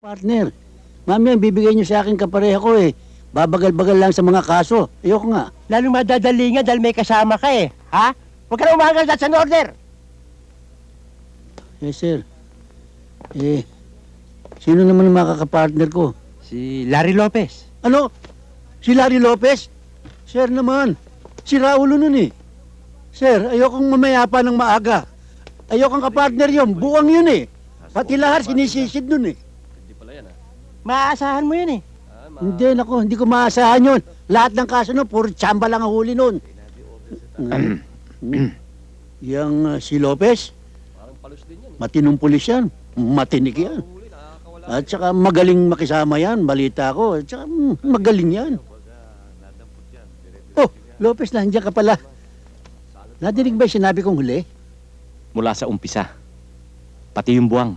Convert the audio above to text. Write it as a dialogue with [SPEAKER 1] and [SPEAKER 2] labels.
[SPEAKER 1] Partner, mami, ang bibigay niyo sa akin kapareha ko eh. Babagal-bagal lang sa mga kaso. Ayoko nga.
[SPEAKER 2] Lalong madadali nga dahil may kasama ka eh. Ha? Huwag ka na umagal dahil sa order.
[SPEAKER 1] Yes, sir. Sino naman ang makakapartner ko?
[SPEAKER 2] Si Larry Lopez.
[SPEAKER 1] Ano? Si Larry Lopez? Sir naman. Si Raulo nun eh. Sir, ayokong mamaya pa ng maaga. Ayokong kapartner yun. Buwang yun eh. Pati lahat sinisisid nun eh.
[SPEAKER 2] Maaasahan mo yun eh.
[SPEAKER 1] Hindi, nako, hindi ko maasahan yun. Lahat ng kaso nun, puro tsamba lang ang huli nun. Yang si Lopez, matinong pulis yan. Matinik yan. At saka magaling makisama yan, balita ko. At saka magaling yan. Oh, Lopez, nandiyan ka pala. Nadinig ba yung sinabi kong huli?
[SPEAKER 3] Mula sa umpisa. Pati yung buwang.